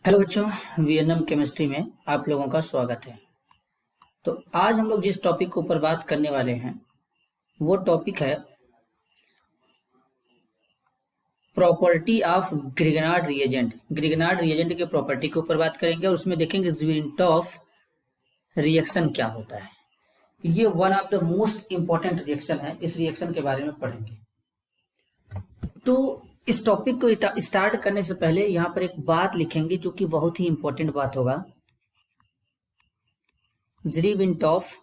Hello बच्चों, VNM chemistry में आप लोगों का स्वागत है। तो आज हम लोग जिस टॉपिक के ऊपर बात करने वाले हैं वो टॉपिक है property of Grignard reagent. Grignard reagent के प्रॉपर्टी के ऊपर बात करेंगे और उसमें देखेंगे ज़्विंटॉफ रिएक्शन क्या होता है। ये one of the most important reaction है, इस रिएक्शन के बारे में पढ़ेंगे। तो इस टॉपिक को स्टार्ट करने से पहले यहाँ पर एक बात लिखेंगे जो कि बहुत ही इंपॉर्टेंट बात होगा। ज़्विंटॉफ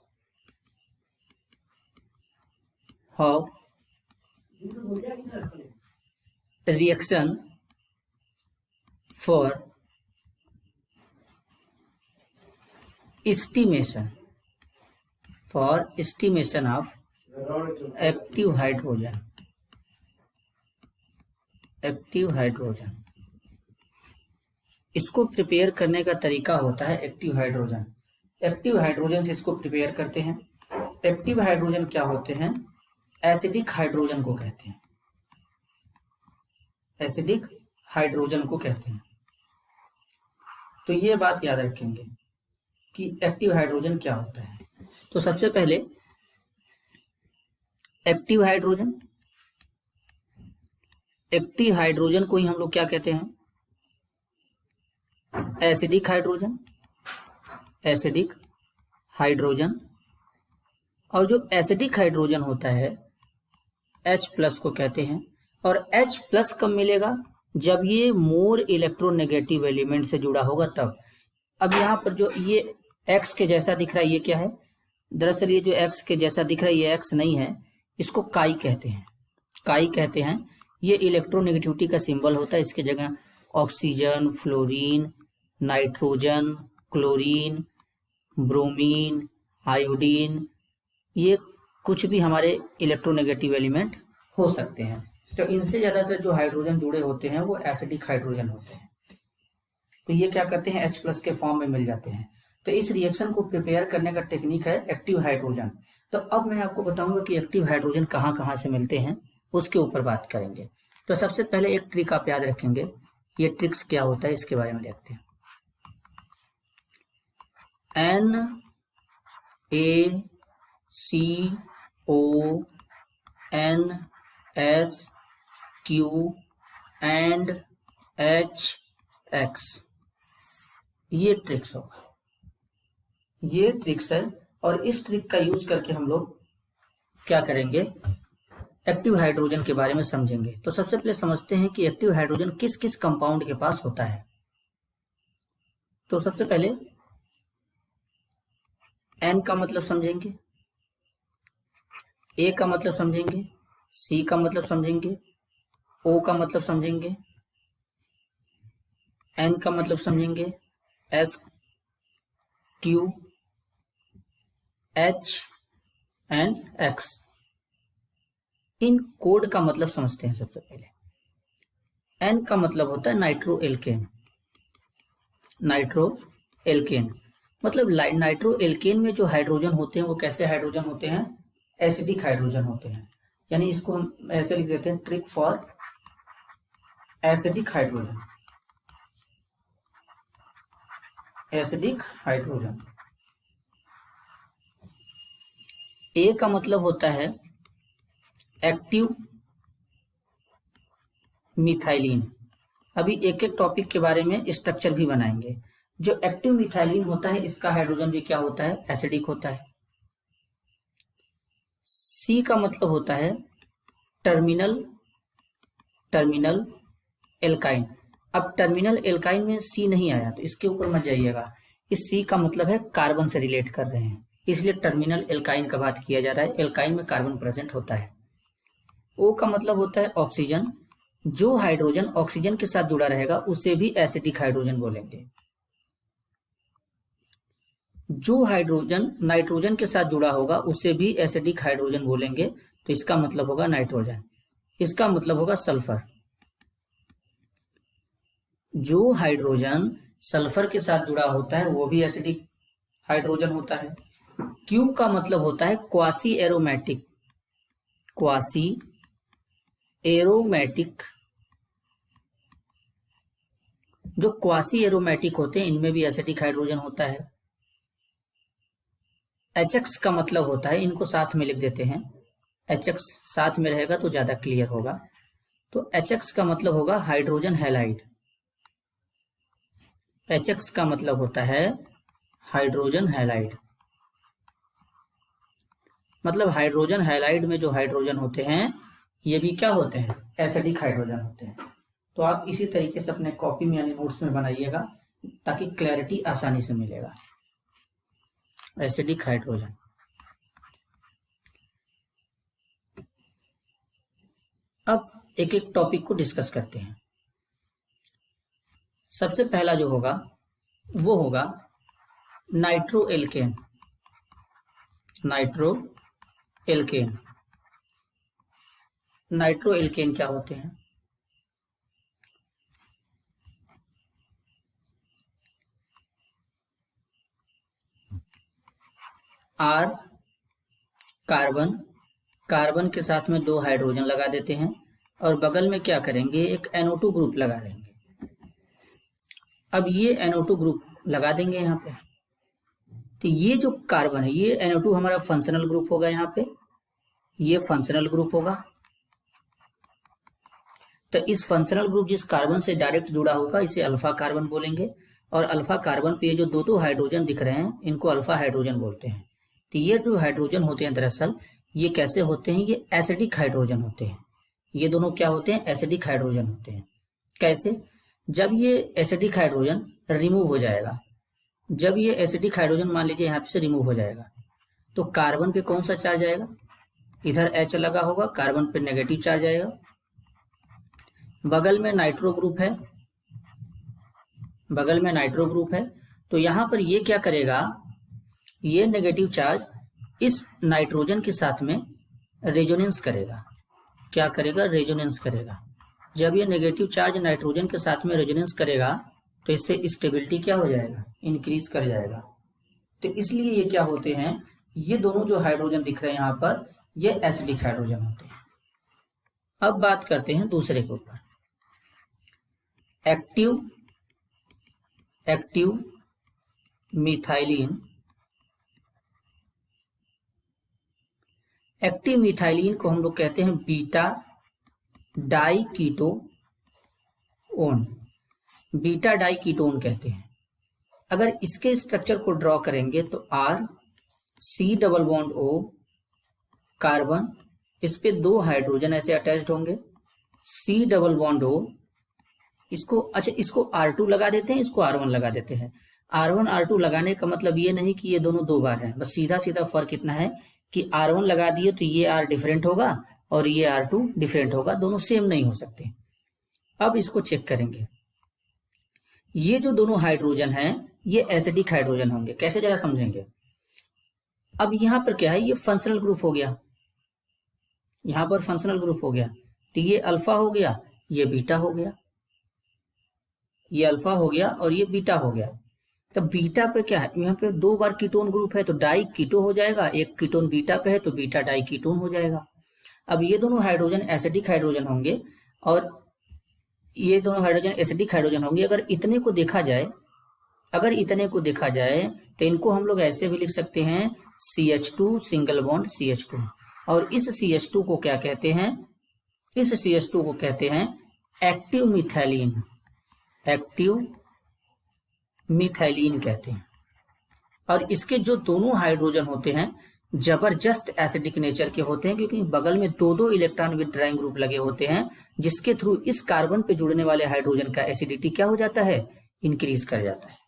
हाउ reaction for estimation of active hydrogen इसको प्रिपेयर करने का तरीका होता है एक्टिव हाइड्रोजन से इसको प्रिपेयर करते हैं। एक्टिव हाइड्रोजन क्या होते हैं? एसिडिक हाइड्रोजन को कहते हैं, एसिडिक हाइड्रोजन को कहते हैं। तो ये बात याद रखेंगे कि एक्टिव हाइड्रोजन क्या होता है। तो सबसे पहले एक्टिव हाइड्रोजन को ही हम लोग क्या कहते हैं? Acidic hydrogen. और जो एसिडिक हाइड्रोजन होता है H+ को कहते हैं। और H+ कब मिलेगा? जब ये मोर इलेक्ट्रोनेगेटिव एलिमेंट से जुड़ा होगा तब। अब यहाँ पर जो ये X के जैसा दिख रहा है ये क्या है? दरअसल ये जो X के जैसा दिख रहा है ये X नहीं है, इसको काई कहते हैं। ये इलेक्ट्रोनेगेटिविटी का सिंबल होता है। इसके जगह oxygen, fluorine, nitrogen, chlorine, bromine, iodine, ये कुछ भी हमारे इलेक्ट्रोनेगेटिव एलिमेंट हो सकते हैं। तो इनसे ज्यादातर जो हाइड्रोजन जुड़े होते हैं वो एसिडिक हाइड्रोजन होते हैं। तो ये क्या करते हैं? H+ के फॉर्म में मिल जाते हैं। तो इस रिएक्शन को प्रिपेयर करने का टेक्निक है एक्टिव हाइड्रोजन। तो अब मैं आपको बताऊंगा कि एक्टिव हाइड्रोजन कहाँ कहाँ से मिलते हैं, उसके ऊपर बात करेंगे। तो सबसे पहले एक ट्रिक आप याद रखेंगे। ये ट्रिक्स क्या होता है इसके बारे में देखते हैं। NaCO₁SQ and HX, ये ट्रिक्स होगा, ये ट्रिक्स है। और इस ट्रिक का यूज करके हम लोग क्या करेंगे? एक्टिव हाइड्रोजन के बारे में समझेंगे। तो सबसे पहले समझते हैं कि एक्टिव हाइड्रोजन किस किस कंपाउंड के पास होता है। तो सबसे पहले N का मतलब समझेंगे, A का मतलब समझेंगे, C का मतलब समझेंगे, O का मतलब समझेंगे, N का मतलब समझेंगे, S, Q, H and X। In code का मतलब समझते हैं सबसे पहले। N का मतलब होता है नाइट्रोएल्केन। मतलब नाइट्रोएल्केन में जो हाइड्रोजन होते हैं वो कैसे हाइड्रोजन होते हैं? एसिडिक हाइड्रोजन होते हैं। यानी इसको हम ऐसे लिख देते हैं, trick for acidic hydrogen. A का मतलब होता है एक्टिव मिथाइलिन। अभी एक एक टॉपिक के बारे में स्ट्रक्चर भी बनाएंगे। जो एक्टिव मिथाइलिन होता है इसका हाइड्रोजन भी क्या होता है? एसिडिक होता है। C का मतलब होता है टर्मिनल एल्काइन। अब टर्मिनल एल्काइन में C नहीं आया तो इसके ऊपर मत जाइएगा। इस C का मतलब है कार्बन से रिलेट कर रहे हैं, इसलिए टर्मिनल एल्काइन का बात किया जा रहा है। एल्काइन में कार्बन प्रेजेंट होता है। O का मतलब होता है ऑक्सीजन। जो हाइड्रोजन ऑक्सीजन के साथ जुड़ा रहेगा उसे भी एसिडिक हाइड्रोजन बोलेंगे। जो हाइड्रोजन नाइट्रोजन के साथ जुड़ा होगा उसे भी एसिडिक हाइड्रोजन बोलेंगे। तो इसका मतलब होगा नाइट्रोजन, इसका मतलब होगा सल्फर। जो हाइड्रोजन सल्फर के साथ जुड़ा होता है वो भी एसिडिक हाइड्रोजन होता है। Q का मतलब होता है क्वासी एरोमेटिक जो क्वासी एरोमेटिक होते हैं इनमें भी एसिडिक हाइड्रोजन होता है। HX का मतलब होता है, इनको साथ में लिख देते हैं, HX साथ में रहेगा तो ज्यादा क्लियर होगा। तो HX का मतलब होगा हाइड्रोजन हैलाइड। HX का मतलब होता है हाइड्रोजन हैलाइड, मतलब हाइड्रोजन हैलाइड में जो हाइड्रोजन होते हैं ये भी क्या होते हैं, एसिडिक हाइड्रोजन होते हैं। तो आप इसी तरीके से अपने कॉपी में यानी नोट्स में बनाइएगा ताकि क्लैरिटी आसानी से मिलेगा। Acidic hydrogen. अब एक एक टॉपिक को डिस्कस करते हैं। सबसे पहला जो होगा वो होगा nitro alkene. Nitro alkene. Nitro alkene क्या होते हैं? R कार्बन, कार्बन के साथ में 2 हाइड्रोजन लगा देते हैं और बगल में क्या करेंगे, एक NO2 ग्रुप लगा देंगे। अब ये NO2 ग्रुप लगा देंगे यहाँ पे, तो ये जो कार्बन है ये NO2 हमारा फंक्शनल ग्रुप होगा, यहाँ पे ये फंक्शनल ग्रुप होगा। तो इस फंक्शनल ग्रुप जिस कार्बन से डायरेक्ट जुड़ा होगा इसे अल्फा कार्बन बोलेंगे, और अल्फा कार्बन पे ये जो 2 हाइड्रोजन दिख रहे हैं इनको अल्फा हाइड्रोजन बोलते हैं। तो ये जो हाइड्रोजन होते हैं दरअसल ये कैसे होते हैं, ये एसिडिक हाइड्रोजन होते हैं। ये दोनों क्या होते हैं, एसिडिक हाइड्रोजन होते हैं। कैसे? जब ये एसिडिक हाइड्रोजन रिमूव हो जाएगा, जब ये एसिडिक हाइड्रोजन मान लीजिए यहाँ पे से रिमूव हो जाएगा तो कार्बन पे कौन सा चार्ज आएगा, इधर H लगा होगा, कार्बन पे नेगेटिव चार्ज आएगा। बगल में नाइट्रो ग्रुप है, बगल में नाइट्रो ग्रुप है, तो यहाँ पर ये क्या करेगा, ये नेगेटिव चार्ज इस नाइट्रोजन के साथ में रेजोनेंस करेगा। क्या करेगा, रेजोनेंस करेगा। जब ये नेगेटिव चार्ज नाइट्रोजन के साथ में रेजोनेंस करेगा तो इससे स्टेबिलिटी क्या हो जाएगा, इंक्रीज कर जाएगा। तो इसलिए ये क्या होते हैं, ये दोनों जो हाइड्रोजन दिख रहे हैं यहाँ पर ये एसिडिक हाइड्रोजन होते हैं। अब बात करते हैं दूसरे के ऊपर, एक्टिव मिथाइलिन। एक्टिव मिथाइलिन को हम लोग कहते हैं beta diketone, beta diketone कहते हैं। अगर इसके स्ट्रक्चर को ड्रॉ करेंगे तो R C double bond O carbon, इस पे 2 हाइड्रोजन ऐसे अटैच्ड होंगे, C डबल बॉन्ड O, इसको अच्छा इसको R2 लगा देते हैं, इसको R1 लगा देते हैं। R1 R2 लगाने का मतलब ये नहीं कि ये दोनों 2 बार है, बस सीधा सीधा फर्क इतना है कि R1 लगा दिए तो ये R डिफरेंट होगा और ये R2 डिफरेंट होगा, दोनों सेम नहीं हो सकते। अब इसको चेक करेंगे, ये जो दोनों हाइड्रोजन हैं ये एसिडिक हाइड्रोजन होंगे। कैसे, जरा समझेंगे। अब यहाँ पर क्या है, ये फंक्शनल ग्रुप हो गया, यहाँ पर फंक्शनल ग्रुप हो गया, तो ये अल्फा हो गया, ये बीटा हो गया, ये अल्फा हो गया और ये बीटा हो गया। तो बीटा पे क्या है, यहाँ पे 2 बार कीटोन ग्रुप है तो डाई कीटो हो जाएगा, एक कीटोन बीटा पे है तो बीटा डाई कीटोन हो जाएगा। अब ये दोनों हाइड्रोजन एसिडिक हाइड्रोजन होंगे और ये दोनों हाइड्रोजन एसिडिक हाइड्रोजन होंगे। अगर इतने को देखा जाए, अगर इतने को देखा जाए तो इनको हम लोग ऐसे भी लिख सकते हैं CH2 सिंगल बॉन्ड CH2, और इस CH2 को क्या कहते हैं, इस CH2 को कहते हैं एक्टिव मिथाइलिन, एक्टिव मिथाइलिन कहते हैं। और इसके जो दोनों हाइड्रोजन होते हैं जबरदस्त एसिडिक नेचर के होते हैं, क्योंकि बगल में 2 इलेक्ट्रॉन विथड्राइंग ग्रुप लगे होते हैं, जिसके थ्रू इस कार्बन पे जुड़ने वाले हाइड्रोजन का एसिडिटी क्या हो जाता है, इंक्रीज कर जाता है।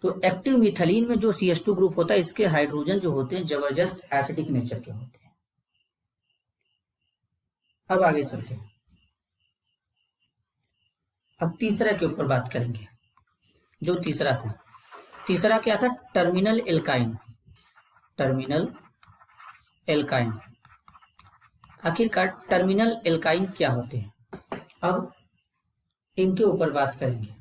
तो एक्टिव मिथाइलिन में जो CH2 ग्रुप होता है इसके हाइड्रोजन जो होते हैं जबरदस्त एसिडिक नेचर के होते हैं। अब आगे चलते हैं, अब तीसरा के ऊपर बात करेंगे। जो तीसरा था, तीसरा क्या था, टर्मिनल एल्काइन। टर्मिनल एल्काइन, आखिरकार टर्मिनल एल्काइन क्या होते हैं, अब इनके ऊपर बात करेंगे।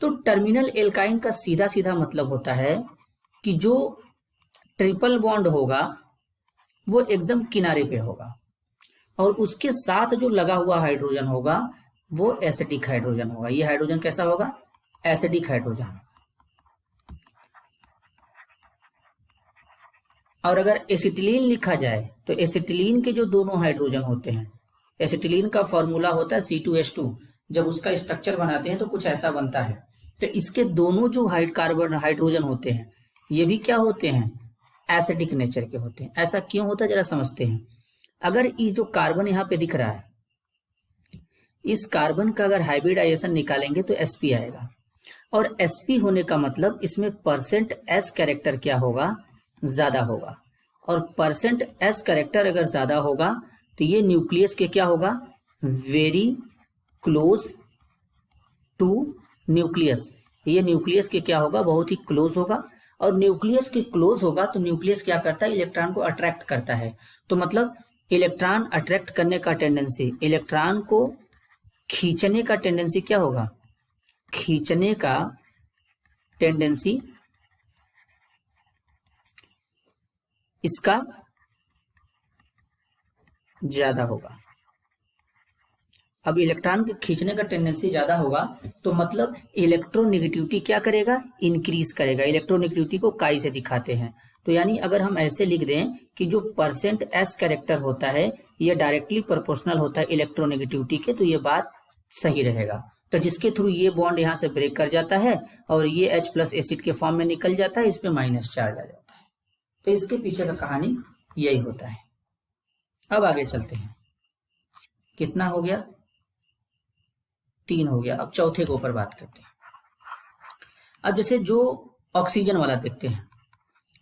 तो टर्मिनल एल्काइन का सीधा सीधा मतलब होता है कि जो ट्रिपल बॉन्ड होगा वो एकदम किनारे पे होगा और उसके साथ जो लगा हुआ हाइड्रोजन होगा वो एसिडिक हाइड्रोजन होगा। ये हाइड्रोजन कैसा होगा? Acidic hydrogen. और अगर एसिटिलीन लिखा जाए तो एसिटिलीन के जो दोनों हाइड्रोजन होते हैं, एसिटिलीन का फॉर्मूला होता है C2H2, जब उसका स्ट्रक्चर बनाते हैं तो कुछ ऐसा बनता है। तो इसके दोनों जो कार्बन हाइड्रोजन होते हैं ये भी क्या होते हैं? एसिडिक नेचर के होते हैं। ऐसा क्यों होता है जरा समझते हैं। अगर ये जो कार्बन यहाँ पे दिख रहा है, इस कार्बन का अगर हाइब्रिडाइजेशन निकालेंगे तो sp आएगा, और sp होने का मतलब इसमें परसेंट s कैरेक्टर क्या होगा? ज्यादा होगा। और परसेंट s कैरेक्टर अगर ज्यादा होगा तो ये न्यूक्लियस के क्या होगा? Very close to nucleus. ये न्यूक्लियस के क्या होगा? बहुत ही क्लोज होगा। और न्यूक्लियस के क्लोज होगा तो न्यूक्लियस क्या करता है? इलेक्ट्रॉन को अट्रैक्ट करता है। तो मतलब इलेक्ट्रॉन अट्रैक्ट करने का टेंडेंसी, इलेक्ट्रॉन को खींचने का टेंडेंसी क्या होगा? खींचने का टेंडेंसी इसका ज्यादा होगा। अब इलेक्ट्रॉन के खींचने का टेंडेंसी ज्यादा होगा तो मतलब इलेक्ट्रोनेगेटिविटी क्या करेगा? इंक्रीज करेगा। इलेक्ट्रोनेगेटिविटी को काई से दिखाते हैं। तो यानी अगर हम ऐसे लिख दें कि जो परसेंट एस कैरेक्टर होता है ये डायरेक्टली प्रोपोर्शनल होता है इलेक्ट्रोनेगेटिविटी के, तो ये बात सही रहेगा। तो जिसके थ्रू ये बॉन्ड यहाँ से ब्रेक कर जाता है और ये H+ एसिड के फॉर्म में निकल जाता है, इस पे माइनस चार्ज आ जाता है। तो इसके पीछे का कहानी यही होता है। अब आगे चलते हैं। कितना हो गया? 3 हो गया। अब चौथे के ऊपर बात करते हैं। अब जैसे जो ऑक्सीजन वाला देखते हैं,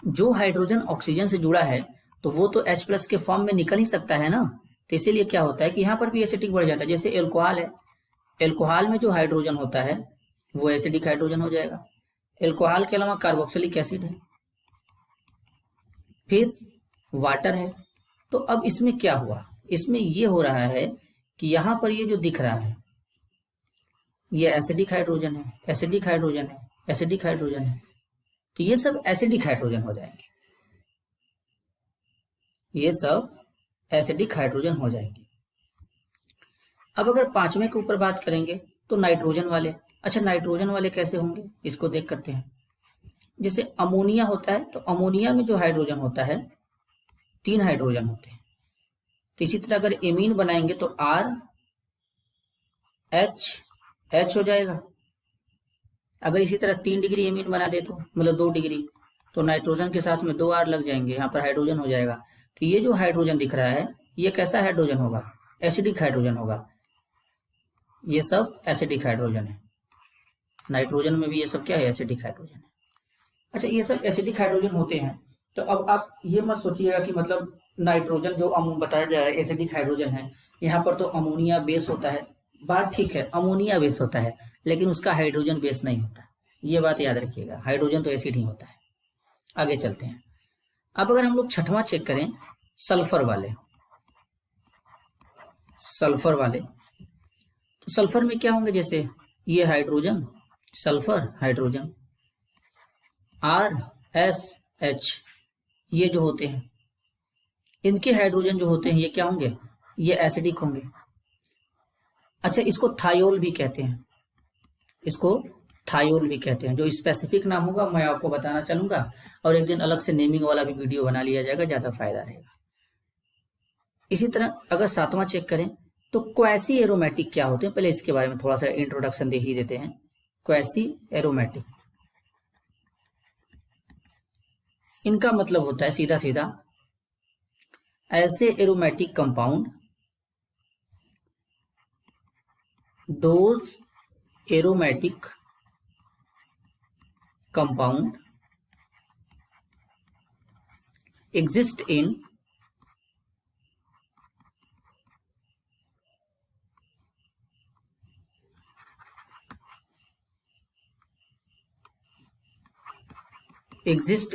जो हाइड्रोजन ऑक्सीजन से जुड़ा है तो वो तो H+ के फॉर्म में निकल ही सकता है ना। तो इसीलिए क्या होता है कि यहाँ पर भी एसिडिक बढ़ जाता है। जैसे एल्कोहल है, एल्कोहल में जो हाइड्रोजन होता है वो एसिडिक हाइड्रोजन हो जाएगा। एल्कोहल के अलावा कार्बोक्सिलिक एसिड है, फिर वाटर है। तो अब इसमें क्या हुआ? इसमें ये हो रहा है कि यहाँ पर ये जो दिख रहा है ये एसिडिक हाइड्रोजन है, एसिडिक हाइड्रोजन है, एसिडिक हाइड्रोजन है। तो ये सब एसिडिक हाइड्रोजन हो जाएंगे, ये सब एसिडिक हाइड्रोजन हो जाएंगे। अब अगर पांचवें के ऊपर बात करेंगे तो नाइट्रोजन वाले। अच्छा, नाइट्रोजन वाले कैसे होंगे इसको देख करते हैं। जैसे अमोनिया होता है तो अमोनिया में जो हाइड्रोजन होता है 3 हाइड्रोजन होते हैं। तो इसी तरह अगर एमीन बनाएंगे तो RH हो जाएगा। अगर इसी तरह 3 डिग्री एमीन बना दे तो मतलब 2 डिग्री, तो नाइट्रोजन के साथ में 2 R लग जाएंगे, यहाँ पर हाइड्रोजन हो जाएगा। तो ये जो हाइड्रोजन दिख रहा है ये कैसा हाइड्रोजन होगा? एसिडिक हाइड्रोजन होगा। ये सब एसिडिक हाइड्रोजन है। नाइट्रोजन में भी ये सब क्या है? एसिडिक हाइड्रोजन है। अच्छा, ये सब एसिडिक हाइड्रोजन होते हैं। तो अब आप ये मत सोचिएगा कि मतलब नाइट्रोजन जो बताया जा रहा है एसिडिक हाइड्रोजन है, यहाँ पर तो अमोनिया बेस होता है। बात ठीक है, अमोनिया बेस होता है, लेकिन उसका हाइड्रोजन बेस नहीं होता। ये बात याद रखिएगा, हाइड्रोजन तो एसिड ही होता है। आगे चलते हैं। अब अगर हम लोग छठवां चेक करें, सल्फर वाले, सल्फर वाले, तो सल्फर में क्या होंगे? जैसे ये हाइड्रोजन, सल्फर हाइड्रोजन, RH, ये जो होते हैं इनके हाइड्रोजन जो होते हैं ये क्या होंगे? ये एसिडिक होंगे। अच्छा, इसको थायोल भी कहते हैं, इसको थायोल भी कहते हैं। जो स्पेसिफिक नाम होगा मैं आपको बताना चलूंगा, और एक दिन अलग से नेमिंग वाला भी वीडियो बना लिया जाएगा, ज्यादा फायदा रहेगा। इसी तरह अगर सातवां चेक करें तो क्वैसी एरोमेटिक क्या होते हैं, पहले इसके बारे में थोड़ा सा इंट्रोडक्शन दे ही देते हैं। क्वैसी एरोमेटिक, इनका मतलब होता है सीधा सीधा ऐसे aromatic compound, those aromatic compound exist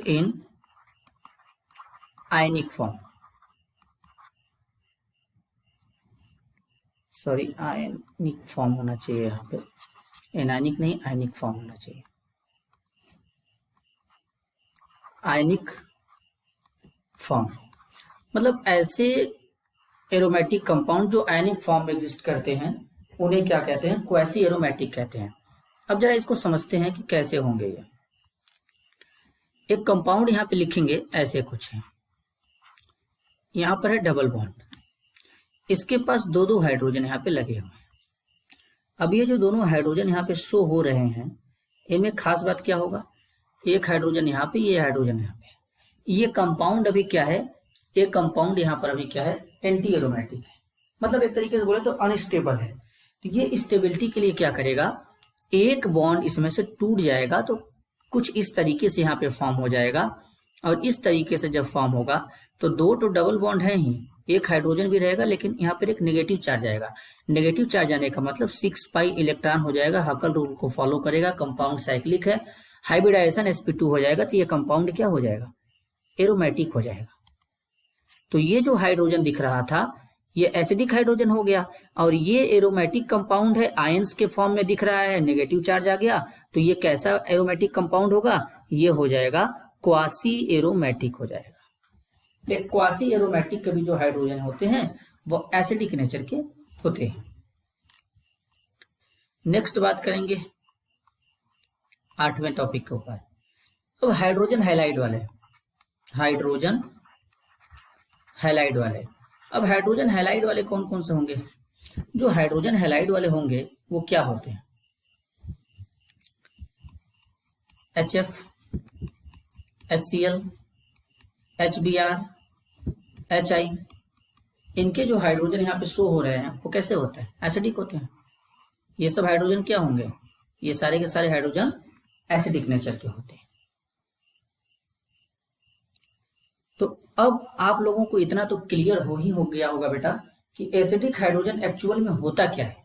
in ionic form, sorry ionic form होना चाहिए, यहाँ पे एनायनिक नहीं आयनिक फॉर्म होना चाहिए। आयनिक फॉर्म मतलब ऐसे एरोमेटिक कंपाउंड जो आयनिक फॉर्म में एग्जिस्ट करते हैं, उन्हें क्या कहते हैं, क्वासी एरोमेटिक कहते हैं। अब जरा इसको समझते हैं कि कैसे होंगे ये। एक कंपाउंड यहाँ पे लिखेंगे, ऐसे कुछ है, यहाँ पर है डबल बॉन्ड, इसके पास दो दो हाइड्रोजन यहाँ पे लगे हुए हैं। अब ये जो दोनों हाइड्रोजन यहाँ पे शो हो रहे हैं, इनमें खास बात क्या होगा, एक हाइड्रोजन यहाँ पे, ये हाइड्रोजन यहाँ पे, ये कंपाउंड अभी क्या है, एक कंपाउंड यहाँ पर अभी क्या है, एंटी एरोमेटिक है, मतलब एक तरीके से बोले तो अनस्टेबल है। तो ये स्टेबिलिटी के लिए क्या करेगा, एक बॉन्ड इसमें से टूट जाएगा तो कुछ इस तरीके से यहाँ पे फॉर्म हो जाएगा, और इस तरीके से जब फॉर्म होगा तो दो तो डबल बॉन्ड है ही, एक हाइड्रोजन भी रहेगा, लेकिन यहाँ पर एक नेगेटिव चार्ज आएगा। नेगेटिव चार्ज आने का मतलब 6 पाई इलेक्ट्रॉन हो जाएगा, हकल रूल को फॉलो करेगा, कंपाउंड साइक्लिक है, हाइब्रिडाइजेशन sp2 हो जाएगा, तो ये कंपाउंड क्या हो जाएगा, एरोमेटिक हो जाएगा। तो ये जो हाइड्रोजन दिख रहा था ये एसिडिक हाइड्रोजन हो गया, और ये एरोमेटिक कंपाउंड है, आयंस के फॉर्म में दिख रहा है, नेगेटिव चार्ज आ गया, तो ये कैसा एरोमेटिक कंपाउंड होगा, ये हो जाएगा क्वासी एरोमेटिक हो जाएगा। क्वासी एरोमेटिक के भी जो हाइड्रोजन होते हैं वो एसिडिक नेचर के होते हैं। नेक्स्ट बात करेंगे 8वें टॉपिक के ऊपर। अब हाइड्रोजन हैलाइड वाले, हाइड्रोजन हैलाइड वाले, अब हाइड्रोजन हैलाइड वाले कौन कौन से होंगे, जो हाइड्रोजन हैलाइड वाले होंगे वो क्या होते हैं, HF, HCl, HBr, HI, इनके जो हाइड्रोजन यहाँ पे शो हो रहे हैं वो कैसे होते हैं, एसिडिक होते हैं। ये सब हाइड्रोजन क्या होंगे, ये सारे के सारे हाइड्रोजन एसिडिक नेचर के होते हैं। तो अब आप लोगों को इतना तो क्लियर हो ही हो गया होगा बेटा कि एसिडिक हाइड्रोजन एक्चुअल में होता क्या है,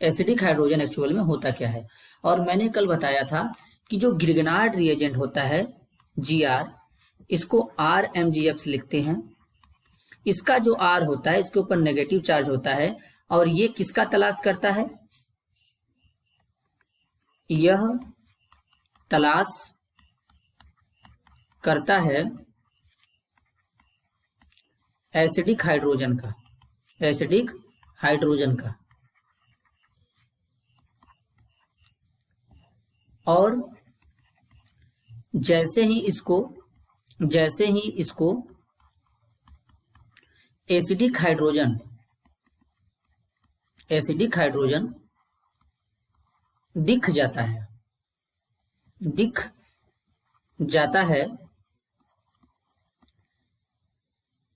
एसिडिक हाइड्रोजन एक्चुअल में होता क्या है। और मैंने कल बताया था कि जो गिरगनार्ड रिएजेंट होता है Gr, इसको RMgx लिखते हैं, इसका जो R होता है इसके ऊपर नेगेटिव चार्ज होता है, और ये किसका तलाश करता है, यह तलाश करता है एसिडिक हाइड्रोजन का, एसिडिक हाइड्रोजन का, और जैसे ही इसको एसिडिक हाइड्रोजन दिख जाता है,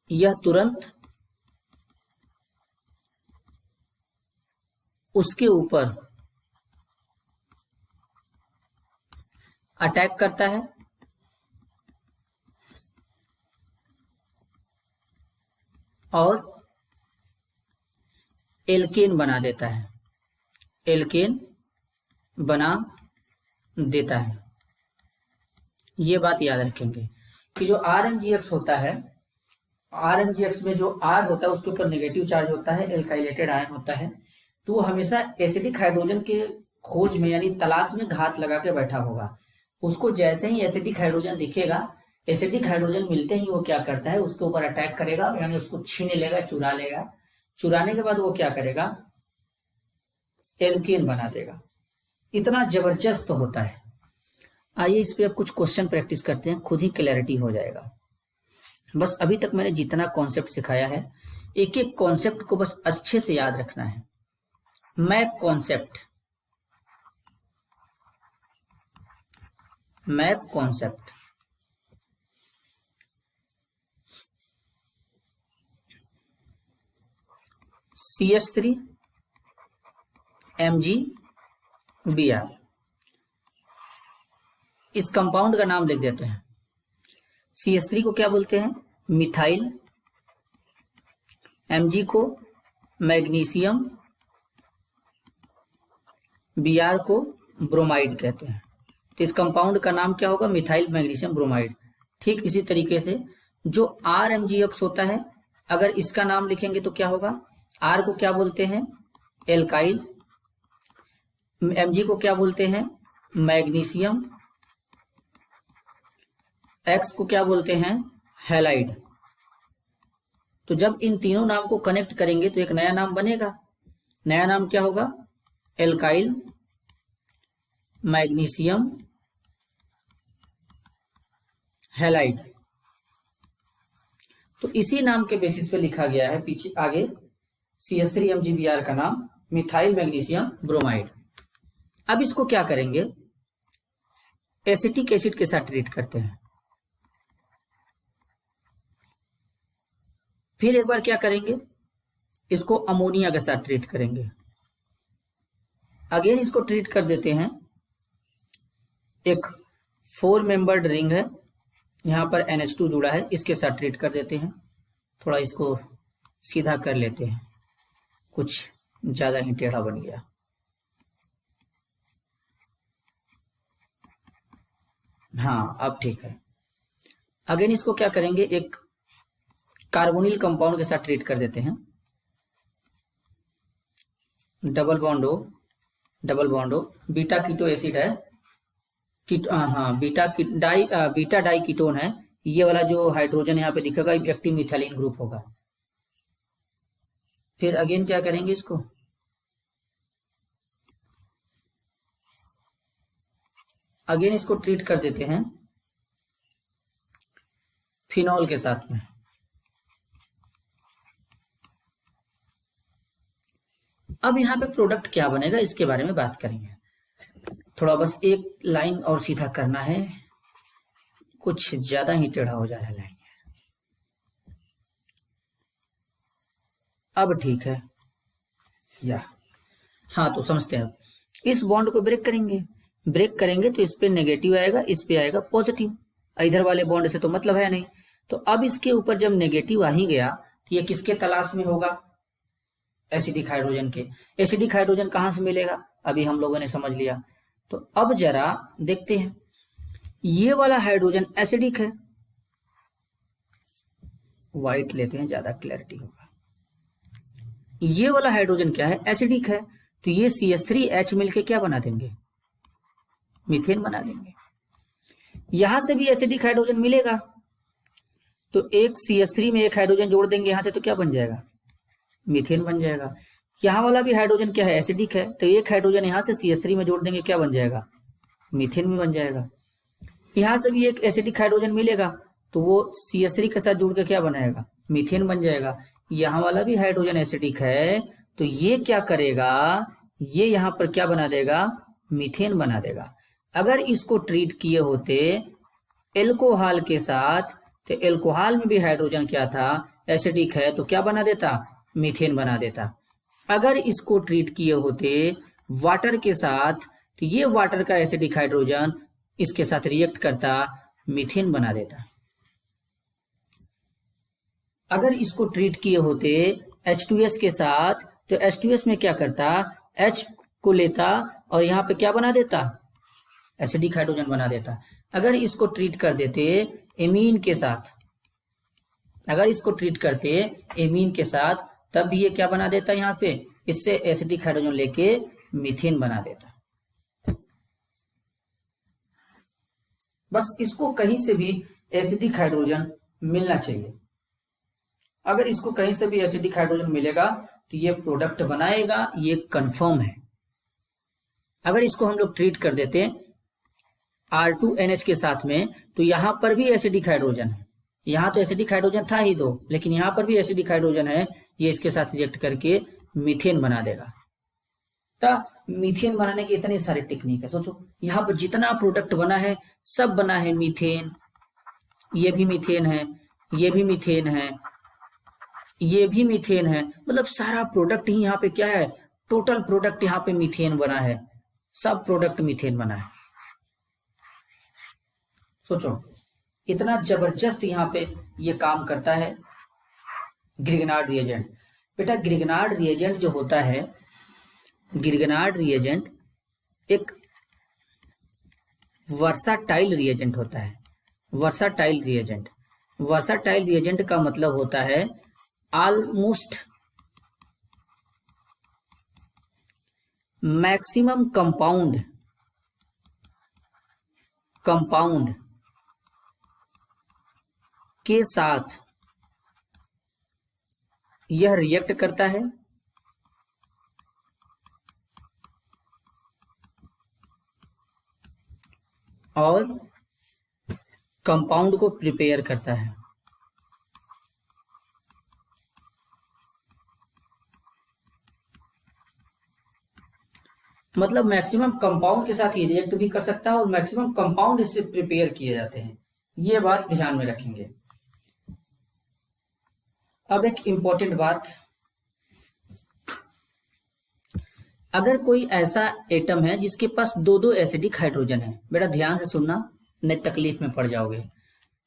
यह तुरंत उसके ऊपर अटैक करता है और एल्केन बना देता है, एल्केन बना देता है। ये बात याद रखेंगे कि जो RMgx होता है, RMgx में जो R होता है उसके ऊपर नेगेटिव चार्ज होता है, एल्काइलेटेड आयन होता है, तो वो हमेशा एसिडिक हाइड्रोजन के खोज में यानी तलाश में घात लगा के बैठा होगा। उसको जैसे ही एसिडिक हाइड्रोजन दिखेगा, एसिडिक हाइड्रोजन मिलते ही वो क्या करता है, उसके ऊपर अटैक करेगा, यानी उसको छीन लेगा, चुरा लेगा। चुराने के बाद वो क्या करेगा, एल्केन बना देगा। इतना जबरदस्त होता है। आइए इस पे अब कुछ क्वेश्चन प्रैक्टिस करते हैं, खुद ही क्लैरिटी हो जाएगा। बस अभी तक मैंने जितना कॉन्सेप्ट सिखाया है, एक एक कॉन्सेप्ट को बस अच्छे से याद रखना है। Map concept, map concept, CH3 MgBr, इस कंपाउंड का नाम लिख देते हैं। CH3 को क्या बोलते हैं, मिथाइल, Mg को मैग्नीशियम, Br को ब्रोमाइड कहते हैं। तो इस कंपाउंड का नाम क्या होगा, मिथाइल मैग्नीशियम ब्रोमाइड। ठीक इसी तरीके से जो RMgx होता है, अगर इसका नाम लिखेंगे तो क्या होगा, R को क्या बोलते हैं, एल्काइल, Mg को क्या बोलते हैं, मैग्नीशियम, X को क्या बोलते हैं, हैलाइड। तो जब इन तीनों नाम को कनेक्ट करेंगे तो एक नया नाम बनेगा, नया नाम क्या होगा? Alkyl magnesium halide. तो इसी नाम के बेसिस पे लिखा गया है पीछे आगे CH3MgBr का नाम मिथाइल मैग्नीशियम ब्रोमाइड। अब इसको क्या करेंगे? एसिटिक एसिड के साथ ट्रीट करते हैं। फिर एक बार क्या करेंगे? इसको अमोनिया के साथ ट्रीट करेंगे। अगेन इसको ट्रीट कर देते हैं। एक 4 मेंबर्ड रिंग है, यहाँ पर NH2 जुड़ा है, इसके साथ ट्रीट कर देते हैं। थोड़ा इसको सीधा कर लेते हैं, कुछ ज्यादा ही टेढ़ा बन गया। हाँ अब ठीक है। अगेन इसको क्या करेंगे? एक कार्बोनिल कंपाउंड के साथ ट्रीट कर देते हैं। Double bond O beta keto acid है, बीटा डाई कीटोन है। ये वाला जो हाइड्रोजन यहाँ पे दिखेगा एक्टिव मिथाइलिन ग्रुप होगा। फिर अगेन क्या करेंगे? इसको अगेन इसको ट्रीट कर देते हैं फिनॉल के साथ में। अब यहाँ पे प्रोडक्ट क्या बनेगा इसके बारे में बात करेंगे। थोड़ा बस एक लाइन और सीधा करना है, कुछ ज्यादा ही टेढ़ा हो जा रहा है लाइन। अब ठीक है या हाँ, तो समझते हैं। इस बॉन्ड को ब्रेक करेंगे तो इस पे नेगेटिव आएगा, इस पे आएगा पॉजिटिव। इधर वाले बॉन्ड से तो मतलब है नहीं। तो अब इसके ऊपर जब नेगेटिव आ ही गया तो ये किसके तलाश में होगा? एसिडिक हाइड्रोजन के। एसिडिक हाइड्रोजन कहाँ से मिलेगा? अभी हम लोगों ने समझ लिया। तो अब जरा देखते हैं, ये वाला हाइड्रोजन एसिडिक है, व्हाइट लेते हैं ज्यादा क्लैरिटी होगा। ये वाला हाइड्रोजन क्या है? एसिडिक है। तो ये CH3H मिलके क्या बना देंगे? मीथेन बना देंगे। यहां से भी एसिडिक हाइड्रोजन मिलेगा तो एक CH3 में एक हाइड्रोजन जोड़ देंगे यहां से, तो क्या बन जाएगा? मीथेन बन जाएगा। यहाँ वाला भी हाइड्रोजन क्या है? एसिडिक है। तो एक हाइड्रोजन यहाँ से CH3 में जोड़ देंगे, क्या बन जाएगा? मीथेन भी बन जाएगा। यहाँ से भी एक एसिडिक हाइड्रोजन मिलेगा तो वो CH3 के साथ जुड़ के क्या बनाएगा? मीथेन बन जाएगा। यहाँ वाला भी हाइड्रोजन एसिडिक है तो ये क्या करेगा? ये यहाँ पर क्या बना देगा? मीथेन बना देगा। अगर इसको ट्रीट किए होते एल्कोहल के साथ तो एल्कोहल में भी हाइड्रोजन क्या था? एसिडिक है, तो क्या बना देता? मीथेन बना देता। अगर इसको ट्रीट किए होते वाटर के साथ तो ये वाटर का एसिडिक हाइड्रोजन इसके साथ रिएक्ट करता, मीथेन बना देता। अगर इसको ट्रीट किए होते H2S के साथ तो H2S में क्या करता? H को लेता और यहाँ पे क्या बना देता? एसिडिक हाइड्रोजन बना देता। अगर इसको ट्रीट कर देते एमीन के साथ, अगर इसको ट्रीट करते एमीन के साथ, तब भी ये क्या बना देता? यहाँ पे इससे एसिडिक हाइड्रोजन लेके मीथेन बना देता। बस इसको कहीं से भी एसिडिक हाइड्रोजन मिलना चाहिए। अगर इसको कहीं से भी एसिडिक हाइड्रोजन मिलेगा तो ये प्रोडक्ट बनाएगा, ये कंफर्म है। अगर इसको हम लोग ट्रीट कर देते R2NH के साथ में तो यहाँ पर भी एसिडिक हाइड्रोजन है। यहाँ तो एसिडिक हाइड्रोजन था ही 2, लेकिन यहाँ पर भी एसिडिक हाइड्रोजन है। ये इसके साथ रिएक्ट करके मीथेन बना देगा। तो मीथेन बनाने की इतनी सारी टेक्निक है। सोचो यहाँ पर जितना प्रोडक्ट बना है सब बना है मीथेन। ये भी मीथेन है, ये भी मीथेन है, ये भी मीथेन है। मतलब सारा प्रोडक्ट ही यहाँ पे क्या है? टोटल प्रोडक्ट यहाँ पे मीथेन बना है। सब प्रोडक्ट मीथेन बना है। सोचो इतना जबरदस्त यहाँ पे ये काम करता है ग्रिगनार्ड रिएजेंट। बेटा ग्रिगनार्ड रिएजेंट जो होता है, ग्रिगनार्ड रिएजेंट एक वर्साटाइल रिएजेंट होता है। वर्साटाइल रिएजेंट, वर्साटाइल रिएजेंट का मतलब होता है ऑलमोस्ट मैक्सिमम कंपाउंड के साथ यह रिएक्ट करता है और कंपाउंड को प्रिपेयर करता है। मतलब मैक्सिमम कंपाउंड के साथ ये रिएक्ट भी कर सकता है और मैक्सिमम कंपाउंड इससे प्रिपेयर किए जाते हैं, ये बात ध्यान में रखेंगे। अब एक इंपॉर्टेंट बात, अगर कोई ऐसा एटम है जिसके पास दो दो एसिडिक हाइड्रोजन है, बेटा ध्यान से सुनना नहीं तकलीफ में पड़ जाओगे।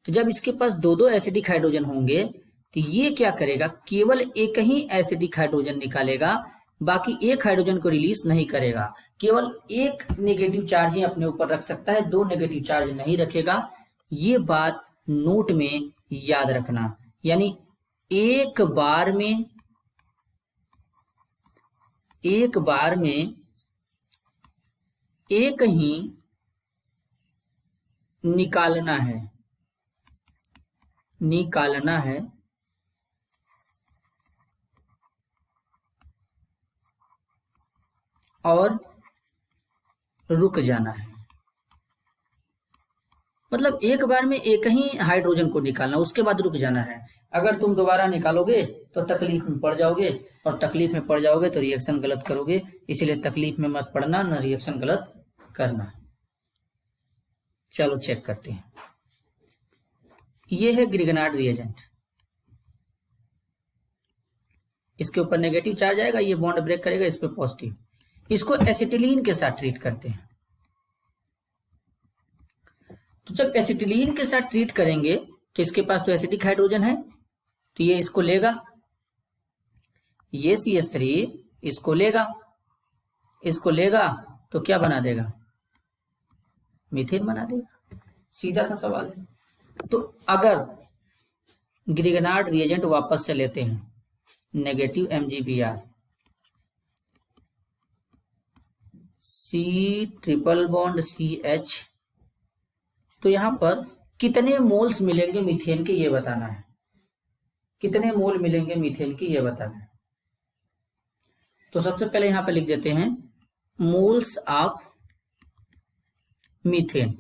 तो जब इसके पास दो दो एसिडिक हाइड्रोजन होंगे तो ये क्या करेगा, केवल एक ही एसिडिक हाइड्रोजन निकालेगा, बाकी एक हाइड्रोजन को रिलीज नहीं करेगा। केवल एक नेगेटिव चार्ज ही अपने ऊपर रख सकता है, दो नेगेटिव चार्ज नहीं रखेगा। ये बात नोट में याद रखना। यानी एक बार में एक ही निकालना है और रुक जाना है। मतलब एक बार में एक ही हाइड्रोजन को निकालना, उसके बाद रुक जाना है। अगर तुम दोबारा निकालोगे तो तकलीफ में पड़ जाओगे, और तकलीफ में पड़ जाओगे तो रिएक्शन गलत करोगे। इसीलिए तकलीफ में मत पड़ना, ना रिएक्शन गलत करना। चलो चेक करते हैं। ये है ग्रिगनार्ड रिएजेंट, इसके ऊपर नेगेटिव चार्ज आएगा, ये बॉन्ड ब्रेक करेगा, इस पे पॉजिटिव। इसको एसिटिलीन के साथ ट्रीट करते हैं। तो जब एसिटिलीन के साथ ट्रीट करेंगे तो इसके पास तो एसिडिक हाइड्रोजन है, तो ये इसको लेगा, ये CH3 इसको लेगा तो क्या बना देगा, मीथेन बना देगा। सीधा सा सवाल है। तो अगर ग्रिगनार्ड रिएजेंट वापस से लेते हैं, negative MgBr, C triple bond CH, तो यहां पर कितने मोल्स मिलेंगे मीथेन के, ये बताना है। कितने मोल मिलेंगे मीथेन के, ये बताना है। तो सबसे पहले यहां पर लिख देते हैं मोल्स ऑफ मीथेन।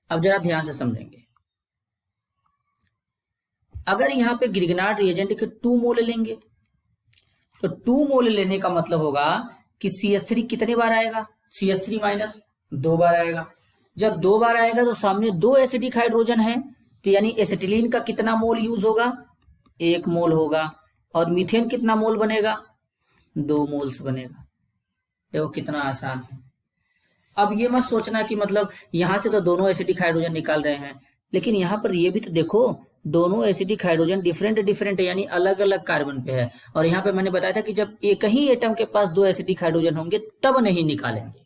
अब जरा ध्यान से समझेंगे। अगर यहां पे ग्रिगनार्ड रिएजेंट के 2 मोल लेंगे तो 2 मोल लेने का मतलब होगा कि CH3 कितने बार आएगा, CH3 माइनस 2 बार आएगा। जब 2 बार आएगा तो सामने 2 एसिडिक हाइड्रोजन है, तो यानी एसिटिलीन का कितना मोल यूज होगा, 1 मोल होगा। और मीथेन कितना मोल बनेगा, 2 मोल्स बनेगा। देखो कितना आसान है। अब ये मत सोचना कि मतलब यहां से तो दोनों एसिडिक हाइड्रोजन निकाल रहे हैं, लेकिन यहां पर ये भी तो देखो, दोनों एसिडिक हाइड्रोजन डिफरेंट है, यानी अलग अलग कार्बन पे है। और यहाँ पे मैंने बताया था कि जब एक ही एटम के पास 2 एसिडिक हाइड्रोजन होंगे तब नहीं निकालेंगे।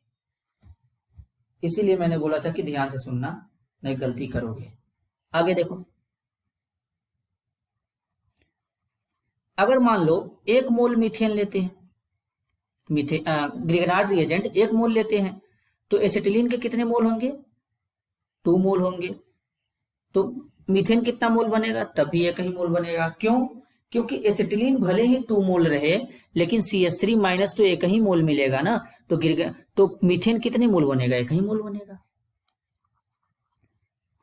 इसीलिए मैंने बोला था कि ध्यान से सुनना, नहीं गलती करोगे। आगे देखो, अगर मान लो 1 मोल मीथेन लेते हैं, ग्रिगनार्ड रिएजेंट 1 मोल लेते हैं, तो एसिटिलीन के कितने मोल होंगे, 2 मोल होंगे। तो मीथेन कितना मोल बनेगा, तब भी 1 ही मोल बनेगा। क्यों, क्योंकि एसिटिलीन भले ही 2 मोल रहे, लेकिन CH3 माइनस तो 1 ही मोल मिलेगा ना। तो मीथेन कितने मोल बनेगा, 1 ही मोल बनेगा।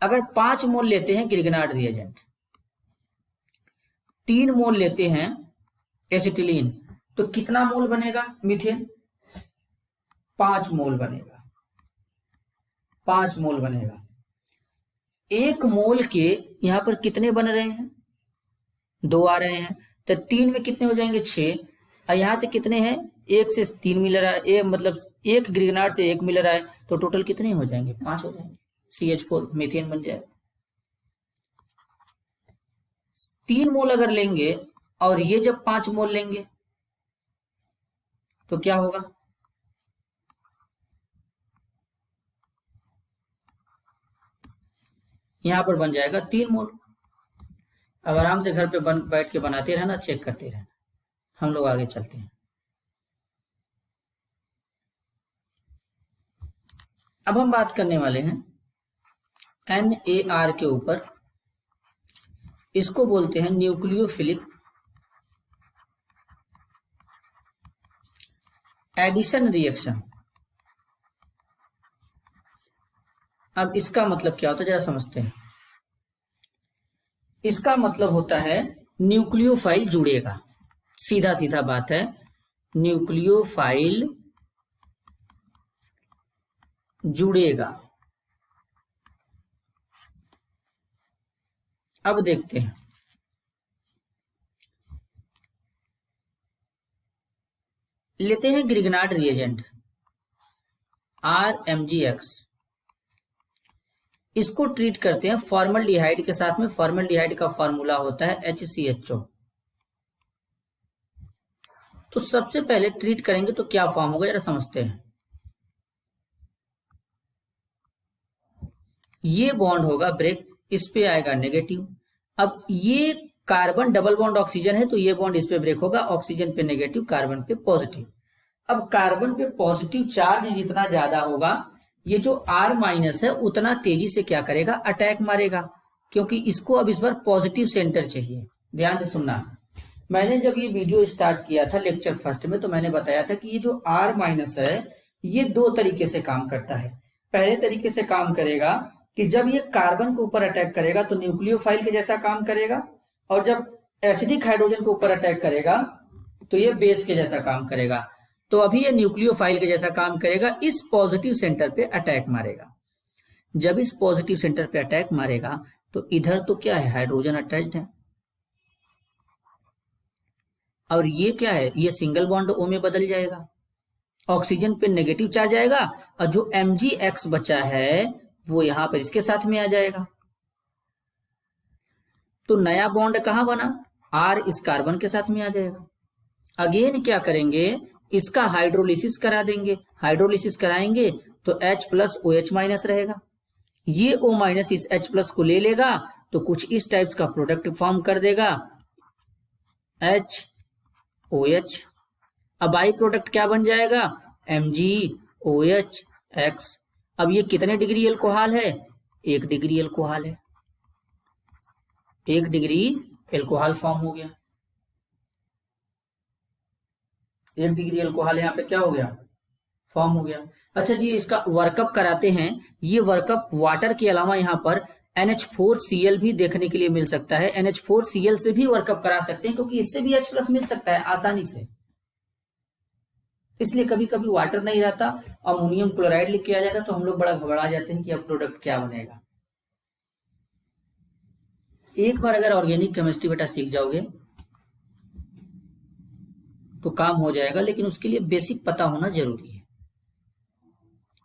अगर 5 मोल लेते हैं ग्रिगनार्ड रिएजेंट, 3 मोल लेते हैं एसिटिलीन, तो कितना मोल बनेगा मीथेन, 5 मोल बनेगा। 5 मोल बनेगा। 1 मोल के यहां पर कितने बन रहे हैं, 2 आ रहे हैं, तो 3 में कितने हो जाएंगे, 6। और यहां से कितने हैं, 1 से 3 मिल रहा है, मतलब 1 ग्रिगनार्ड से 1 मिल रहा है, तो टोटल कितने हो जाएंगे, 5 हो जाएंगे। CH4 मीथेन बन जाएगा। 3 मोल अगर लेंगे और ये जब 5 मोल लेंगे तो क्या होगा, यहां पर बन जाएगा 3 मोल। अब आराम से घर पे बैठ के बनाते रहना, चेक करते रहना। हम लोग आगे चलते हैं। अब हम बात करने वाले हैं NAR के ऊपर। इसको बोलते हैं न्यूक्लियोफिलिक एडिशन रिएक्शन। अब इसका मतलब क्या होता है जरा समझते हैं। इसका मतलब होता है न्यूक्लियोफाइल जुड़ेगा, सीधा सीधा बात है, न्यूक्लियोफाइल जुड़ेगा। अब देखते हैं, लेते हैं ग्रिग्नार्ड रिएजेंट RMgX, इसको ट्रीट करते हैं फॉर्मल्डिहाइड के साथ में। फॉर्मल्डिहाइड का फॉर्मूला होता है HCHO। तो सबसे पहले ट्रीट करेंगे तो क्या फॉर्म होगा जरा समझते हैं। ये बॉन्ड होगा ब्रेक, इस पे आएगा नेगेटिव। अब ये कार्बन डबल बॉन्ड ऑक्सीजन है तो ये बॉन्ड इस पे ब्रेक होगा, ऑक्सीजन पे नेगेटिव, कार्बन पे पॉजिटिव। अब कार्बन पे पॉजिटिव चार्ज जितना ज्यादा होगा, ये जो R माइनस है उतना तेजी से क्या करेगा, अटैक मारेगा, क्योंकि इसको अब इस बार पॉजिटिव सेंटर चाहिए। ध्यान से सुनना, मैंने जब ये वीडियो स्टार्ट किया था लेक्चर फर्स्ट में तो मैंने बताया था कि ये जो R माइनस है ये दो तरीके से काम करता है। पहले तरीके से काम करेगा कि जब ये कार्बन के ऊपर अटैक करेगा तो न्यूक्लियोफाइल के जैसा काम करेगा, और जब एसिडिक हाइड्रोजन के ऊपर अटैक करेगा तो ये बेस के जैसा काम करेगा। तो अभी ये न्यूक्लियोफाइल के जैसा काम करेगा, इस पॉजिटिव सेंटर पे अटैक मारेगा। जब इस पॉजिटिव सेंटर पे अटैक मारेगा तो इधर तो क्या है, हाइड्रोजन अटैच्ड है, और ये क्या है, ये सिंगल बॉन्ड O में बदल जाएगा, ऑक्सीजन पे नेगेटिव चार्ज आएगा, और जो MgX बचा है वो यहां पर इसके साथ में आ जाएगा। तो नया बॉन्ड कहां बना, R इस कार्बन के साथ में आ जाएगा। अगेन क्या करेंगे, इसका हाइड्रोलिसिस करा देंगे। हाइड्रोलिसिस कराएंगे तो H प्लस OH माइनस रहेगा, ये O माइनस इस H प्लस को ले लेगा तो कुछ इस टाइप्स का प्रोडक्ट फॉर्म कर देगा HOH। अब बाई प्रोडक्ट क्या बन जाएगा, MgOH-X। अब ये कितने डिग्री एल्कोहल है, 1 डिग्री एल्कोहल है, 1 डिग्री एल्कोहल फॉर्म हो गया। 1 डिग्री एल्कोहल यहाँ पे क्या हो गया, फॉर्म हो गया। अच्छा जी, इसका वर्कअप कराते हैं। ये वर्कअप वाटर के अलावा यहाँ पर NH4Cl भी देखने के लिए मिल सकता है। NH4Cl से भी वर्कअप करा सकते हैं क्योंकि इससे भी H प्लस मिल सकता है आसानी से, इसलिए कभी कभी वाटर नहीं रहता, अमोनियम क्लोराइड लिख के आ जाता तो हम लोग बड़ा घबरा जाते हैं कि अब प्रोडक्ट क्या बनेगा। एक बार अगर ऑर्गेनिक केमिस्ट्री बेटा सीख जाओगे तो काम हो जाएगा, लेकिन उसके लिए बेसिक पता होना जरूरी है।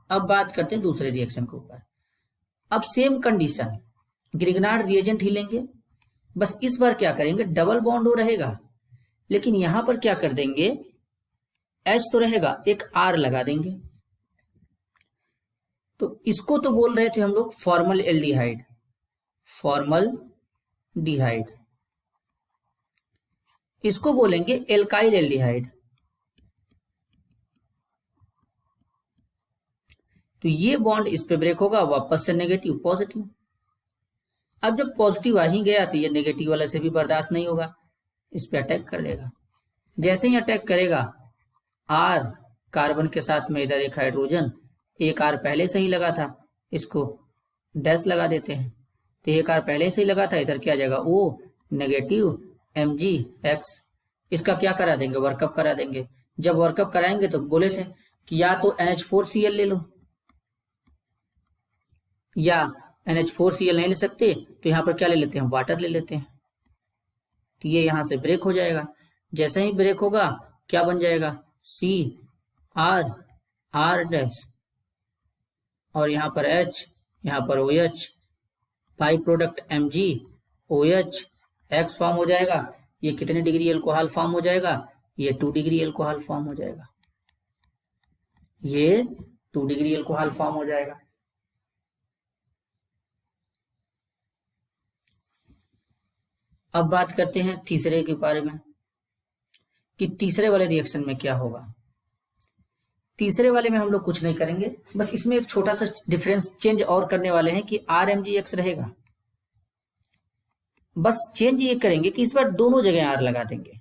अब बात करते हैं दूसरे रिएक्शन के ऊपर। अब सेम कंडीशन, ग्रिग्नार्ड रिएजेंट ही लेंगे, बस इस बार क्या करेंगे, डबल बॉन्ड हो रहेगा, लेकिन यहां पर क्या कर देंगे, H तो रहेगा, एक R लगा देंगे। तो इसको तो बोल रहे थे हम लोग फॉर्मल एल्डिहाइड, फॉर्मल डिहाइड, इसको बोलेंगे एल्काइल एल्डिहाइड। तो ये बॉन्ड इस पे ब्रेक होगा, वापस से नेगेटिव पॉजिटिव। अब जब पॉजिटिव आ ही गया तो ये नेगेटिव वाले से भी बर्दाश्त नहीं होगा, इस पे अटैक कर लेगा। जैसे ही अटैक करेगा, R कार्बन के साथ में इधर एक हाइड्रोजन, एक R पहले से ही लगा था, इसको डैश लगा देते हैं, तो एक R पहले से ही लगा था, इधर क्या आ जाएगा, O नेगेटिव MgX। इसका क्या करा देंगे, वर्कअप करा देंगे। जब वर्कअप कराएंगे तो बोले थे कि या तो NH4Cl ले लो, या NH4Cl नहीं ले सकते तो यहां पर क्या ले लेते हैं, वाटर ले लेते हैं। तो ये यहां से ब्रेक हो जाएगा। जैसे ही ब्रेक होगा क्या बन जाएगा, CR डैश, और यहां पर H, यहां पर OH, by product MgOH-X form हो जाएगा। ये कितने डिग्री एल्कोहल फॉर्म हो जाएगा, ये 2 डिग्री एल्कोहल फॉर्म हो जाएगा, ये 2 डिग्री एल्कोहल फॉर्म हो जाएगा। अब बात करते हैं तीसरे के बारे में कि तीसरे वाले रिएक्शन में क्या होगा। तीसरे वाले में हम लोग कुछ नहीं करेंगे, बस इसमें एक छोटा सा डिफरेंस चेंज और करने वाले हैं कि RMgX रहेगा। बस चेंज ये करेंगे कि इस बार दोनों जगह R लगा देंगे,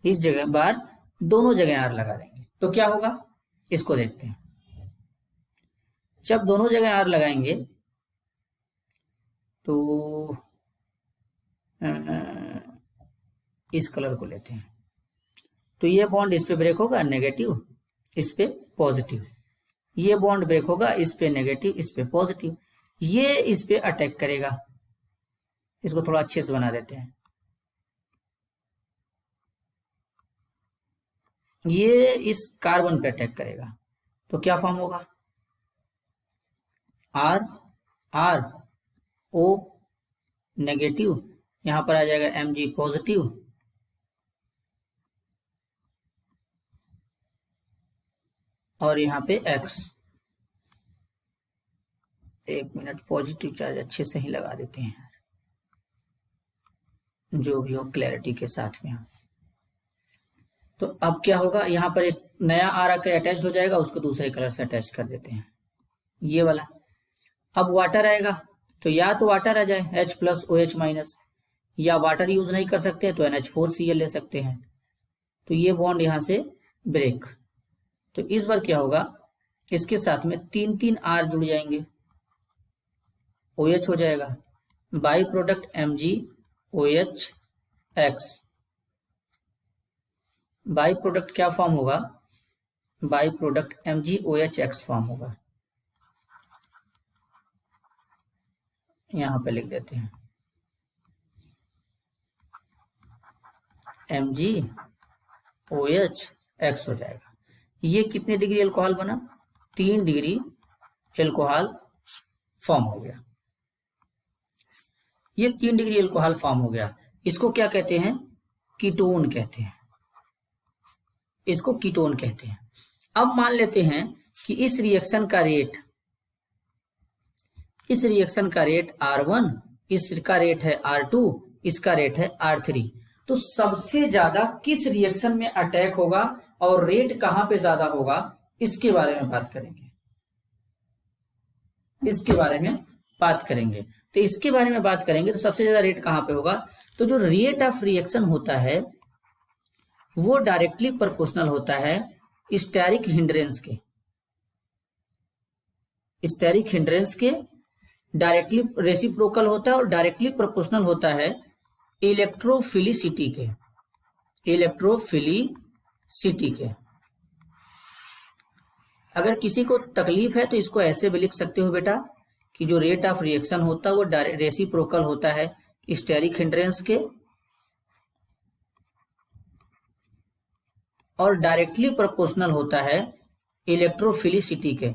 इस जगह बार दोनों जगह R लगा देंगे। तो क्या होगा इसको देखते हैं। जब दोनों जगह आर लगाएंगे तो इस कलर को लेते हैं, तो ये बॉन्ड इस पे ब्रेक होगा नेगेटिव, इस पे पॉजिटिव, ये बॉन्ड ब्रेक होगा इस पे नेगेटिव, इस पे पॉजिटिव, ये इस पे अटैक करेगा। इसको थोड़ा अच्छे से बना देते हैं। ये इस कार्बन पे अटैक करेगा, तो क्या फॉर्म होगा, आर आर ओ नेगेटिव, यहां पर आ जाएगा Mg पॉजिटिव, और यहाँ पे X। एक मिनट, पॉजिटिव चार्ज अच्छे से ही लगा देते हैं, जो भी हो क्लैरिटी के साथ में। तो अब क्या होगा, यहाँ पर एक नया आर आकर अटैच हो जाएगा, उसको दूसरे कलर से अटैच कर देते हैं, ये वाला। अब वाटर आएगा, तो या तो वाटर आ जाए H प्लस OH माइनस, या वाटर यूज नहीं कर सकते तो NH4Cl ले सकते हैं। तो ये बॉन्ड यहाँ से ब्रेक, तो इस बार क्या होगा, इसके साथ में 3 R जुड़ जाएंगे, OH हो जाएगा, by product MgOH X, by product क्या फॉर्म होगा, by product MgOH X form होगा। यहां पे लिख देते हैं MgOH X हो जाएगा। ये कितने डिग्री एल्कोहल बना, 3 डिग्री एल्कोहल फॉर्म हो गया। ये 3 डिग्री एल्कोहल फॉर्म हो गया। इसको क्या कहते हैं, कीटोन कहते हैं, इसको कीटोन कहते हैं। अब मान लेते हैं कि इस रिएक्शन का रेट R1, इसका रेट है R2, इसका रेट है R3। तो सबसे ज्यादा किस रिएक्शन में अटैक होगा और रेट कहां पे ज्यादा होगा, इसके बारे में बात करेंगे, इसके बारे में बात करेंगे। तो इसके बारे में बात करेंगे तो सबसे ज्यादा रेट कहां पे होगा, तो जो रेट ऑफ रिएक्शन होता है वो डायरेक्टली प्रोपोर्शनल होता है स्टेरिक हिंड्रेंस के, स्टेरिक हिंड्रेंस के डायरेक्टली रेसिप्रोकल होता है और डायरेक्टली प्रोपोर्शनल होता है इलेक्ट्रोफिलिसिटी के, इलेक्ट्रोफिलिसिटी के। अगर किसी को तकलीफ है तो इसको ऐसे भी लिख सकते हो बेटा कि जो रेट ऑफ रिएक्शन होता है वो रेसिप्रोकल होता है स्टेरिक हिंड्रेंस के और डायरेक्टली प्रोपोर्शनल होता है इलेक्ट्रोफिलिसिटी के,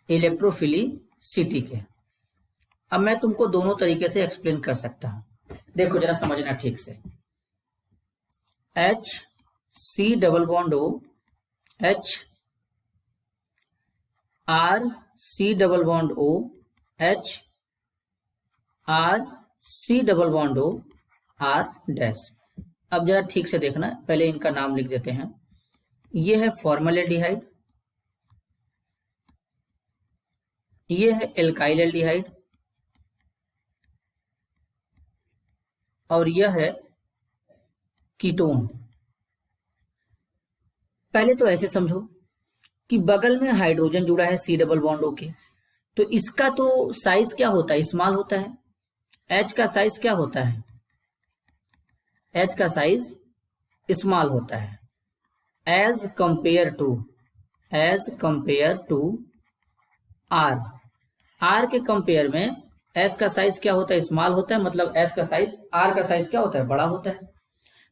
इलेक्ट्रोफिलिसिटी के। अब मैं तुमको दोनों तरीके से एक्सप्लेन कर सकता हूं, देखो जरा समझना ठीक से। HC double bond O H, RC double bond O H, RC double bond O R dash. अब जरा ठीक से देखना, पहले इनका नाम लिख देते हैं। ये है फॉर्मल्डिहाइड, ये है एल्काइल एल्डिहाइड, और यह है कीटोन। पहले तो ऐसे समझो कि बगल में हाइड्रोजन जुड़ा है C डबल बॉन्ड O के, तो इसका तो साइज क्या होता है, स्मॉल होता है। H का साइज क्या होता है, H का साइज स्मॉल होता है as compare to R। R के कंपेयर में S का साइज क्या होता है, स्मॉल होता है, मतलब S का साइज R का साइज क्या होता है, बड़ा होता है।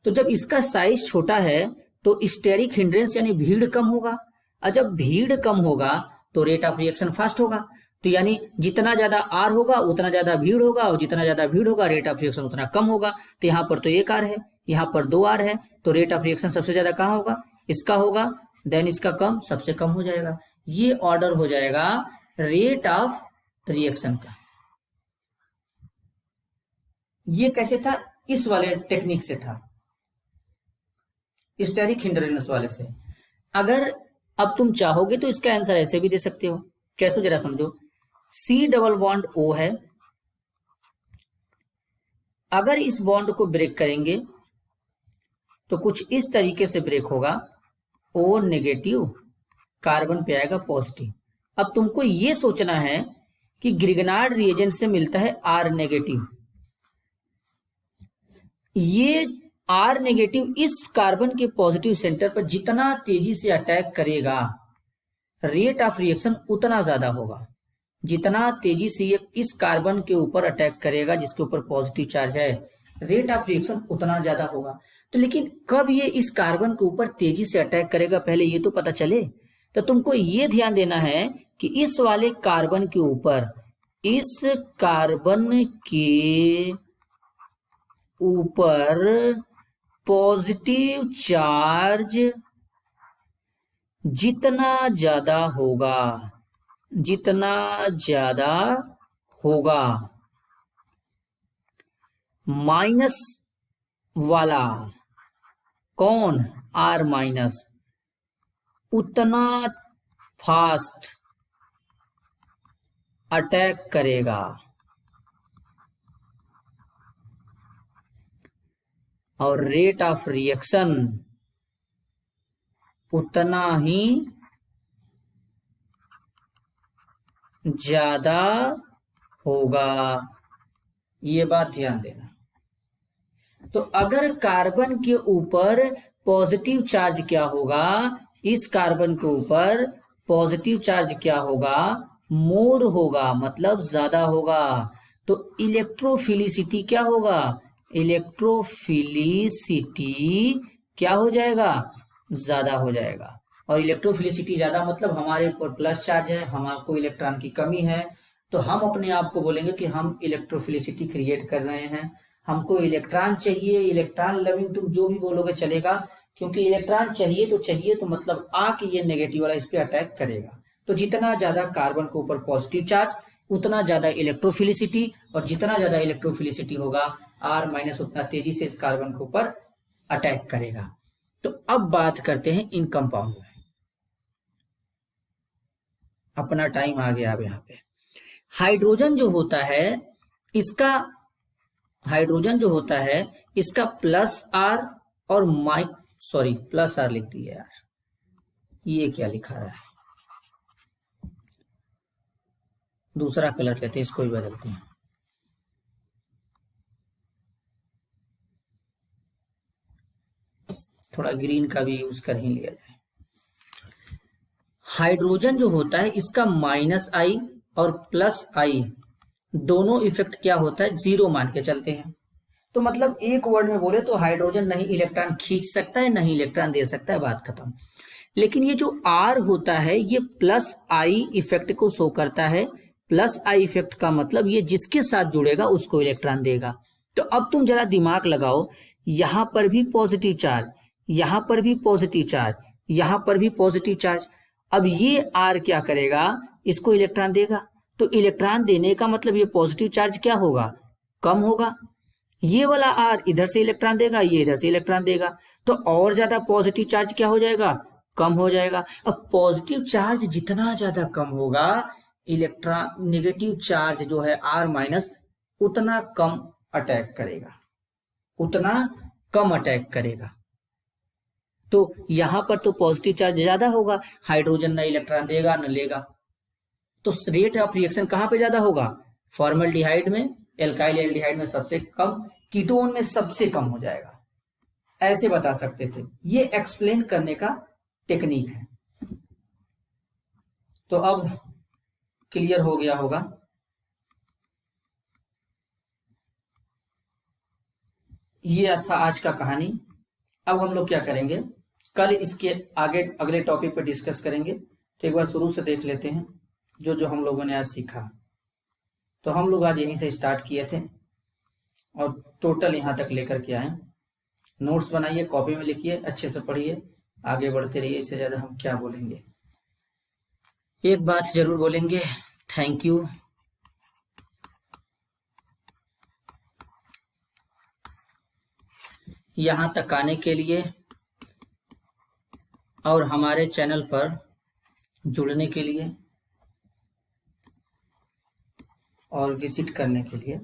तो जब इसका साइज छोटा है तो स्टेरिक हिंड्रेंस यानी भीड़ कम होगा, और जब भीड़ कम होगा तो रेट ऑफ रिएक्शन फास्ट होगा। तो यानी जितना ज्यादा R होगा उतना ज्यादा भीड़ होगा, और जितना ज्यादा भीड़ होगा रेट ऑफ रिएक्शन उतना कम होगा। तो यहाँ पर तो 1 R है, यहाँ पर 2 R है, तो रेट ऑफ रिएक्शन सबसे ज्यादा कहाँ होगा, इसका होगा, देन इसका कम, सबसे कम हो जाएगा। ये ऑर्डर हो जाएगा रेट ऑफ रिएक्शन का। ये कैसे था, इस वाले टेक्निक से था, स्टेरिक हिंड्रेंस वाले से। अगर अब तुम चाहोगे तो इसका आंसर ऐसे भी दे सकते हो, कैसे जरा समझो। C डबल बॉन्ड O है, अगर इस बॉन्ड को ब्रेक करेंगे तो कुछ इस तरीके से ब्रेक होगा, O नेगेटिव कार्बन पे आएगा पॉजिटिव। अब तुमको ये सोचना है कि ग्रिगनार्ड रिएजेंट से मिलता है आर नेगेटिव। ये आर नेगेटिव इस कार्बन के पॉजिटिव सेंटर पर जितना तेजी से अटैक करेगा, रेट ऑफ रिएक्शन उतना ज्यादा होगा। जितना तेजी से ये इस कार्बन के ऊपर अटैक करेगा जिसके ऊपर पॉजिटिव चार्ज है, रेट ऑफ रिएक्शन उतना ज्यादा होगा। तो लेकिन कब ये इस कार्बन के ऊपर तेजी से अटैक करेगा, पहले ये तो पता चले। तो तुमको ये ध्यान देना है कि इस वाले कार्बन के ऊपर, इस कार्बन के ऊपर पॉजिटिव चार्ज जितना ज्यादा होगा, जितना ज्यादा होगा, माइनस वाला कौन, आर माइनस, उतना फास्ट अटैक करेगा और रेट ऑफ रिएक्शन उतना ही ज्यादा होगा। ये बात ध्यान देना। तो अगर कार्बन के ऊपर पॉजिटिव चार्ज क्या होगा, इस कार्बन के ऊपर पॉजिटिव चार्ज क्या होगा, मोर होगा, मतलब ज्यादा होगा। तो इलेक्ट्रोफिलिसिटी क्या होगा, इलेक्ट्रोफिलिसिटी क्या हो जाएगा, ज्यादा हो जाएगा। और इलेक्ट्रोफिलिसिटी ज्यादा मतलब हमारे ऊपर प्लस चार्ज है, हमको इलेक्ट्रॉन की कमी है, तो हम अपने आप को बोलेंगे कि हम इलेक्ट्रोफिलिसिटी क्रिएट कर रहे हैं, हमको इलेक्ट्रॉन चाहिए, इलेक्ट्रॉन लविंग, तुम जो भी बोलोगे चलेगा, क्योंकि इलेक्ट्रॉन चाहिए तो मतलब आके ये नेगेटिव वाला इस पे अटैक करेगा। तो जितना ज्यादा कार्बन के ऊपर पॉजिटिव चार्ज उतना ज्यादा इलेक्ट्रोफिलिसिटी, और जितना ज्यादा इलेक्ट्रोफिलिसिटी होगा आर माइनस उतना तेजी से इस कार्बन के ऊपर अटैक करेगा। तो अब बात करते हैं इन कंपाउंड में। अपना टाइम आ गया अब यहाँ पे। हाइड्रोजन जो होता है इसका प्लस आर और प्लस आर लिख दिया यार, ये क्या लिखा रहा है, दूसरा कलर लेते हैं, इसको भी बदलते हैं। थोड़ा ग्रीन का भी यूज कर ही लिया जाए। हाइड्रोजन जो होता है इसका माइनस आई और प्लस आई दोनों इफेक्ट क्या होता है, जीरो मान के चलते हैं। तो मतलब एक वर्ड में बोले तो हाइड्रोजन नहीं इलेक्ट्रॉन खींच सकता है, नहीं इलेक्ट्रॉन दे सकता है, बात खत्म। लेकिन ये जो आर होता है ये प्लस आई इफेक्ट को शो करता है। प्लस आई इफेक्ट का मतलब ये जिसके साथ जुड़ेगा उसको इलेक्ट्रॉन देगा। तो अब तुम जरा दिमाग लगाओ, यहां पर भी पॉजिटिव चार्ज, यहां पर भी पॉजिटिव चार्ज, यहां पर भी पॉजिटिव चार्ज। अब ये आर क्या करेगा, इसको इलेक्ट्रॉन देगा। तो इलेक्ट्रॉन देने का मतलब ये पॉजिटिव चार्ज क्या होगा, कम होगा। ये वाला आर इधर से इलेक्ट्रॉन देगा, ये इधर से इलेक्ट्रॉन देगा, तो और ज्यादा पॉजिटिव चार्ज क्या हो जाएगा, कम हो जाएगा। अब पॉजिटिव चार्ज जितना ज्यादा कम होगा, इलेक्ट्रॉन नेगेटिव चार्ज जो है आर माइनस उतना कम अटैक करेगा, उतना कम अटैक करेगा। तो यहां पर तो पॉजिटिव चार्ज ज्यादा होगा, हाइड्रोजन न इलेक्ट्रॉन देगा न लेगा, तो रेट ऑफ रिएक्शन कहां पे ज्यादा होगा, फॉर्मल्डिहाइड में, एल्काइल एल्डिहाइड में सबसे कम, कीटोन में सबसे कम हो जाएगा। ऐसे बता सकते थे, ये एक्सप्लेन करने का टेक्निक है। तो अब क्लियर हो गया होगा। ये था आज का कहानी। अब हम लोग क्या करेंगे, कल इसके आगे अगले टॉपिक पर डिस्कस करेंगे। तो एक बार शुरू से देख लेते हैं जो जो हम लोगों ने आज सीखा। तो हम लोग आज यहीं से स्टार्ट किए थे और टोटल यहाँ तक लेकर के आए। नोट्स बनाइए, कॉपी में लिखिए, अच्छे से पढ़िए, आगे बढ़ते रहिए। इससे ज्यादा हम क्या बोलेंगे। एक बात जरूर बोलेंगे, थैंक यू। यहाँ तक आने के लिए और हमारे चैनल पर जुड़ने के लिए और विजिट करने के लिए